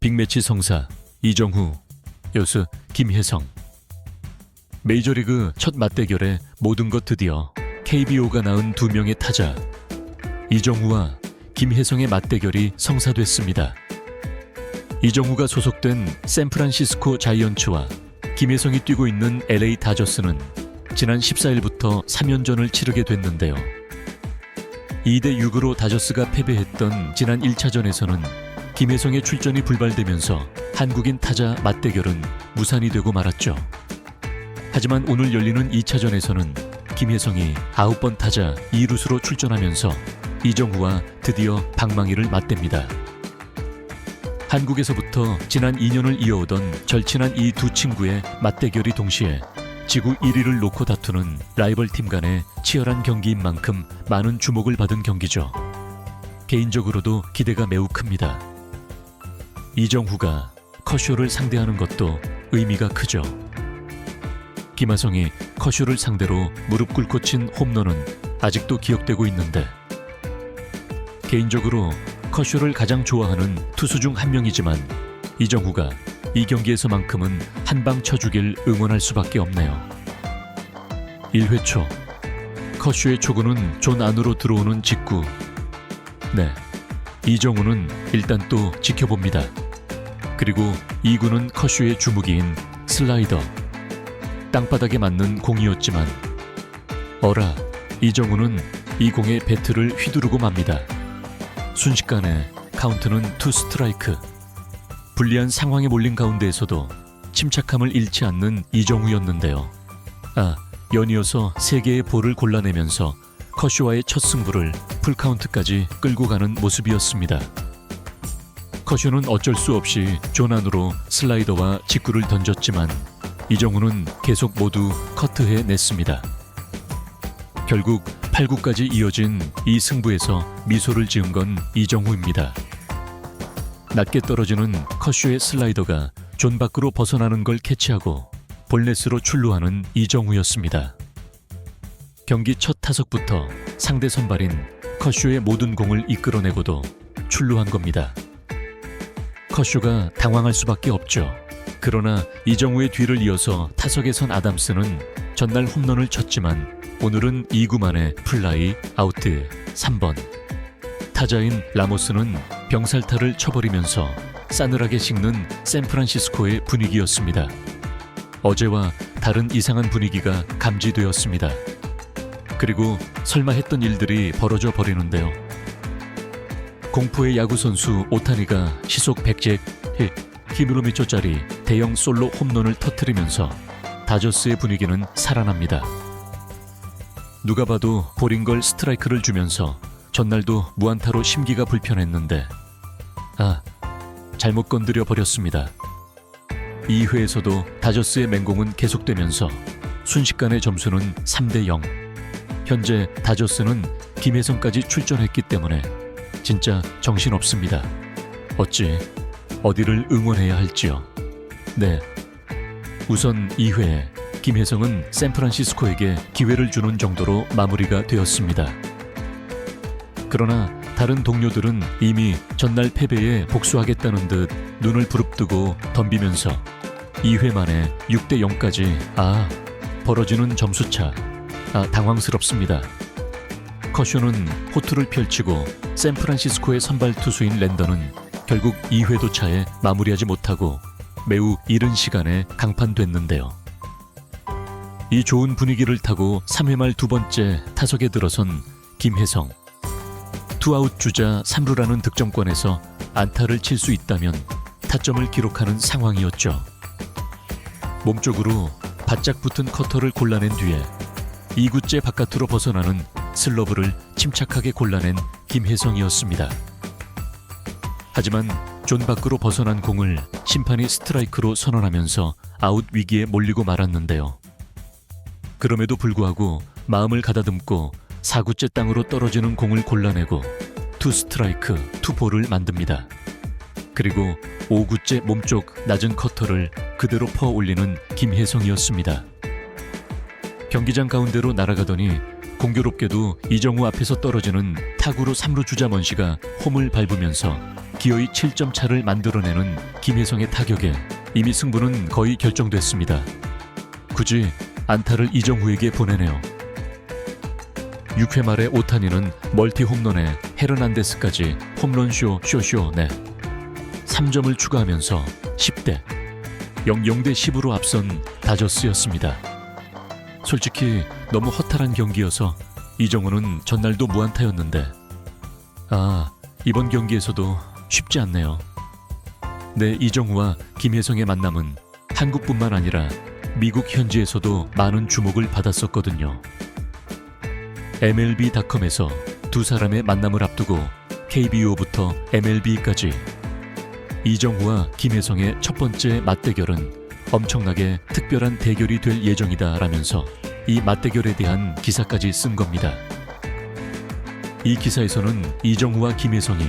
빅매치 성사 이정후, 여수 김혜성. 메이저리그 첫 맞대결에 모든 것 드디어 KBO가 낳은 두 명의 타자 이정후와 김혜성의 맞대결이 성사됐습니다. 이정후가 소속된 샌프란시스코 자이언츠와 김혜성이 뛰고 있는 LA 다저스는 지난 14일부터 3연전을 치르게 됐는데요. 2대6으로 다저스가 패배했던 지난 1차전에서는 김혜성의 출전이 불발되면서 한국인 타자 맞대결은 무산이 되고 말았죠. 하지만 오늘 열리는 2차전에서는 김혜성이 9번 타자 2루수로 출전하면서 이정후와 드디어 방망이를 맞댑니다. 한국에서부터 지난 2년을 이어오던 절친한 이 두 친구의 맞대결이 동시에 지구 1위를 놓고 다투는 라이벌 팀 간의 치열한 경기인 만큼 많은 주목을 받은 경기죠. 개인적으로도 기대가 매우 큽니다. 이정후가 커쇼를 상대하는 것도 의미가 크죠. 김하성이 커쇼를 상대로 무릎 꿇고 친 홈런은 아직도 기억되고 있는데, 개인적으로 커쇼를 가장 좋아하는 투수 중 한 명이지만 이정후가 이 경기에서만큼은 한 방 쳐주길 응원할 수밖에 없네요. 1회 초 커쇼의 초구는 존 안으로 들어오는 직구. 네, 이정후는 일단 또 지켜봅니다. 그리고 2구는 커쇼의 주무기인 슬라이더. 땅바닥에 맞는 공이었지만 어라, 이정후는 이 공에 배트를 휘두르고 맙니다. 순식간에 카운트는 2스트라이크. 불리한 상황에 몰린 가운데에서도 침착함을 잃지 않는 이정후였는데요. 연이어서 3개의 볼을 골라내면서 커쇼와의 첫 승부를 풀카운트까지 끌고 가는 모습이었습니다. 커쇼는 어쩔 수 없이 존 안으로 슬라이더와 직구를 던졌지만 이정후는 계속 모두 커트해 냈습니다. 결국 8구까지 이어진 이 승부에서 미소를 지은 건 이정후입니다. 낮게 떨어지는 커쇼의 슬라이더가 존 밖으로 벗어나는 걸 캐치하고 볼넷으로 출루하는 이정후였습니다. 경기 첫 타석부터 상대 선발인 커쇼의 모든 공을 이끌어내고도 출루한 겁니다. 커쇼가 당황할 수밖에 없죠. 그러나 이정후의 뒤를 이어서 타석에 선 아담스는 전날 홈런을 쳤지만 오늘은 2구 만에 플라이 아웃 3번. 타자인 라모스는 병살타를 쳐버리면서 싸늘하게 식는 샌프란시스코의 분위기였습니다. 어제와 다른 이상한 분위기가 감지되었습니다. 그리고 설마 했던 일들이 벌어져 버리는데요. 공포의 야구선수 오타니가 시속 100km짜리 대형 솔로 홈런을 터뜨리면서 다저스의 분위기는 살아납니다. 누가 봐도 볼인 걸 스트라이크를 주면서 전날도 무안타로 심기가 불편했는데 잘못 건드려 버렸습니다. 2회에서도 다저스의 맹공은 계속되면서 순식간에 점수는 3대0. 현재 다저스는 김혜성까지 출전했기 때문에 진짜 정신없습니다. 어디를 응원해야 할지요. 네, 우선 2회에 김혜성은 샌프란시스코에게 기회를 주는 정도로 마무리가 되었습니다. 그러나 다른 동료들은 이미 전날 패배에 복수하겠다는 듯 눈을 부릅뜨고 덤비면서 2회 만에 6대0까지 벌어지는 점수차. 당황스럽습니다. 커쇼는 호투를 펼치고 샌프란시스코의 선발 투수인 랜던은 결국 2회도 차에 마무리하지 못하고 매우 이른 시간에 강판됐는데요. 이 좋은 분위기를 타고 3회 말 두 번째 타석에 들어선 김혜성. 투아웃 주자 3루라는 득점권에서 안타를 칠 수 있다면 타점을 기록하는 상황이었죠. 몸쪽으로 바짝 붙은 커터를 골라낸 뒤에 2구째 바깥으로 벗어나는 슬러브를 침착하게 골라낸 김혜성이었습니다. 하지만 존 밖으로 벗어난 공을 심판이 스트라이크로 선언하면서 아웃 위기에 몰리고 말았는데요. 그럼에도 불구하고 마음을 가다듬고 4구째 땅으로 떨어지는 공을 골라내고 2스트라이크 2볼을 만듭니다. 그리고 5구째 몸쪽 낮은 커터를 그대로 퍼 올리는 김혜성이었습니다. 경기장 가운데로 날아가더니 공교롭게도 이정후 앞에서 떨어지는 타구로 3루 주자 먼시가 홈을 밟으면서 기어이 7점 차를 만들어내는 김혜성의 타격에 이미 승부는 거의 결정됐습니다. 굳이 안타를 이정후에게 보내네요. 6회 말에 오타니는 멀티 홈런에 헤르난데스까지 홈런쇼 네 3점을 추가하면서 10대 0대 10으로 앞선 다저스였습니다. 솔직히 너무 허탈한 경기여서 이정후는 전날도 무안타였는데 이번 경기에서도 쉽지 않네요. 네, 이정후와 김혜성의 만남은 한국뿐만 아니라 미국 현지에서도 많은 주목을 받았었거든요. MLB.com에서 두 사람의 만남을 앞두고 KBO부터 MLB까지 이정후와 김혜성의 첫 번째 맞대결은 엄청나게 특별한 대결이 될 예정이다 라면서 이 맞대결에 대한 기사까지 쓴 겁니다. 이 기사에서는 이정후와 김혜성이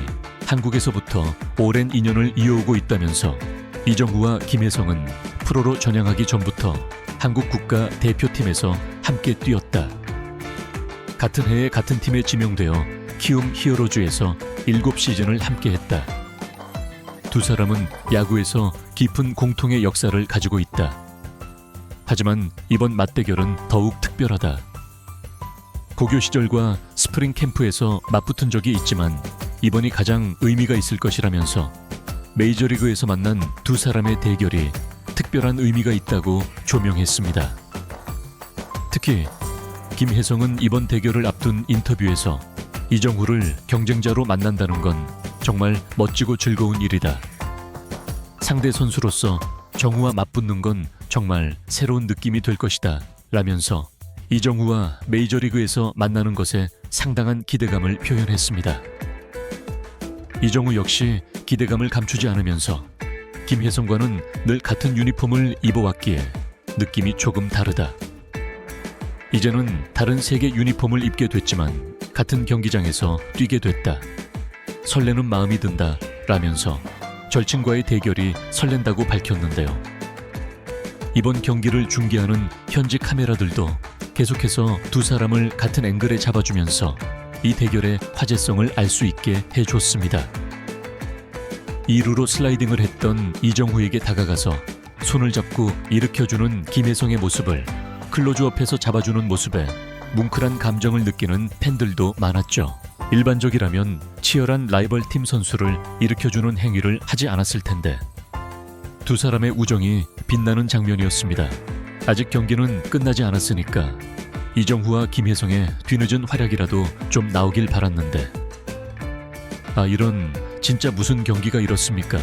한국에서부터 오랜 인연을 이어오고 있다면서 이정후와 김혜성은 프로로 전향하기 전부터 한국 국가 대표팀에서 함께 뛰었다. 같은 해에 같은 팀에 지명되어 키움 히어로즈에서 7시즌을 함께했다. 두 사람은 야구에서 깊은 공통의 역사를 가지고 있다. 하지만 이번 맞대결은 더욱 특별하다. 고교 시절과 스프링 캠프에서 맞붙은 적이 있지만 이번이 가장 의미가 있을 것이라면서 메이저리그에서 만난 두 사람의 대결이 특별한 의미가 있다고 조명했습니다. 특히 김혜성은 이번 대결을 앞둔 인터뷰에서 이정후를 경쟁자로 만난다는 건 정말 멋지고 즐거운 일이다. 상대 선수로서 정후와 맞붙는 건 정말 새로운 느낌이 될 것이다 라면서 이정후와 메이저리그에서 만나는 것에 상당한 기대감을 표현했습니다. 이정후 역시 기대감을 감추지 않으면서 김혜성과는 늘 같은 유니폼을 입어왔기에 느낌이 조금 다르다. 이제는 다른 색의 유니폼을 입게 됐지만 같은 경기장에서 뛰게 됐다. 설레는 마음이 든다 라면서 절친과의 대결이 설렌다고 밝혔는데요. 이번 경기를 중계하는 현지 카메라들도 계속해서 두 사람을 같은 앵글에 잡아주면서 이 대결의 화제성을 알 수 있게 해줬습니다. 2루로 슬라이딩을 했던 이정후에게 다가가서 손을 잡고 일으켜주는 김혜성의 모습을 클로즈업해서 잡아주는 모습에 뭉클한 감정을 느끼는 팬들도 많았죠. 일반적이라면 치열한 라이벌 팀 선수를 일으켜주는 행위를 하지 않았을 텐데 두 사람의 우정이 빛나는 장면이었습니다. 아직 경기는 끝나지 않았으니까 이정후와 김혜성의 뒤늦은 활약이라도 좀 나오길 바랐는데 이런 진짜 무슨 경기가 이렇습니까?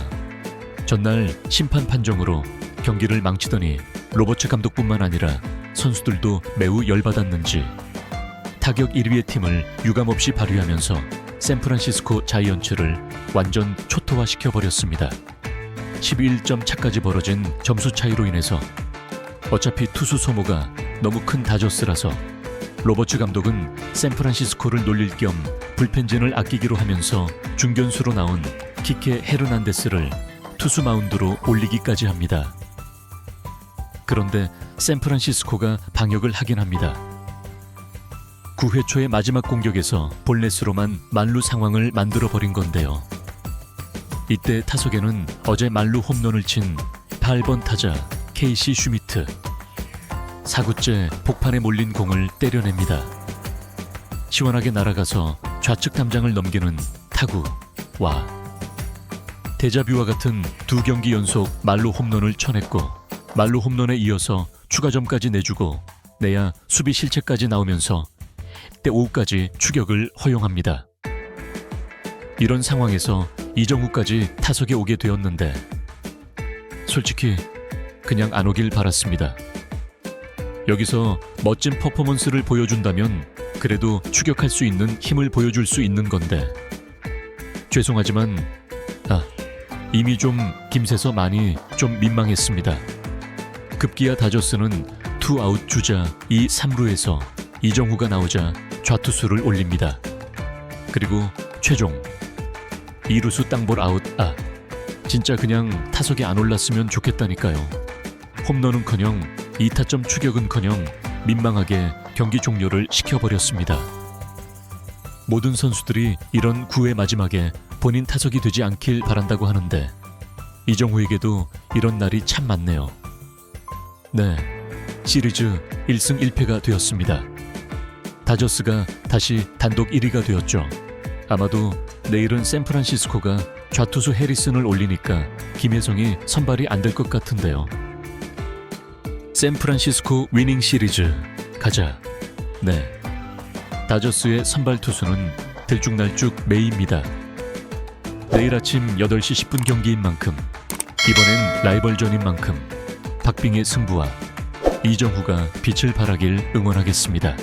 전날 심판 판정으로 경기를 망치더니 로버츠 감독뿐만 아니라 선수들도 매우 열받았는지 타격 1위의 팀을 유감없이 발휘하면서 샌프란시스코 자이언츠를 완전 초토화시켜버렸습니다. 11점 차까지 벌어진 점수 차이로 인해서 어차피 투수 소모가 너무 큰 다저스라서 로버츠 감독은 샌프란시스코를 놀릴 겸 불펜진을 아끼기로 하면서 중견수로 나온 키케 헤르난데스를 투수 마운드로 올리기까지 합니다. 그런데 샌프란시스코가 방역을 하긴 합니다. 9회 초의 마지막 공격에서 볼넷으로만 만루 상황을 만들어버린 건데요. 이때 타석에는 어제 만루 홈런을 친 8번 타자 케이시 슈미트. 4구째 복판에 몰린 공을 때려냅니다. 시원하게 날아가서 좌측 담장을 넘기는 타구. 와. 데자뷰와 같은 두 경기 연속 만루 홈런을 쳐냈고 만루 홈런에 이어서 추가점까지 내주고 내야 수비 실책까지 나오면서 때 5까지 추격을 허용합니다. 이런 상황에서 이정후까지 타석에 오게 되었는데 솔직히 그냥 안 오길 바랐습니다. 여기서 멋진 퍼포먼스를 보여준다면 그래도 추격할 수 있는 힘을 보여줄 수 있는 건데 죄송하지만 이미 좀 김새서 많이 좀 민망했습니다. 급기야 다저스는 투아웃 주자 2, 3루에서 이정후가 나오자 좌투수를 올립니다. 그리고 최종 2루수 땅볼 아웃. 진짜 그냥 타석에 안 올랐으면 좋겠다니까요. 홈런은커녕 2타점 추격은커녕 민망하게 경기 종료를 시켜버렸습니다. 모든 선수들이 이런 9회 마지막에 본인 타석이 되지 않길 바란다고 하는데 이정후에게도 이런 날이 참 많네요. 네, 시리즈 1승 1패가 되었습니다. 다저스가 다시 단독 1위가 되었죠. 아마도 내일은 샌프란시스코가 좌투수 해리슨을 올리니까 김혜성이 선발이 안 될 것 같은데요. 샌프란시스코 위닝 시리즈 가자. 네, 다저스의 선발 투수는 들쭉날쭉 메이입니다. 내일 아침 8시 10분 경기인 만큼, 이번엔 라이벌전인 만큼 박빙의 승부와 이정후가 빛을 발하길 응원하겠습니다.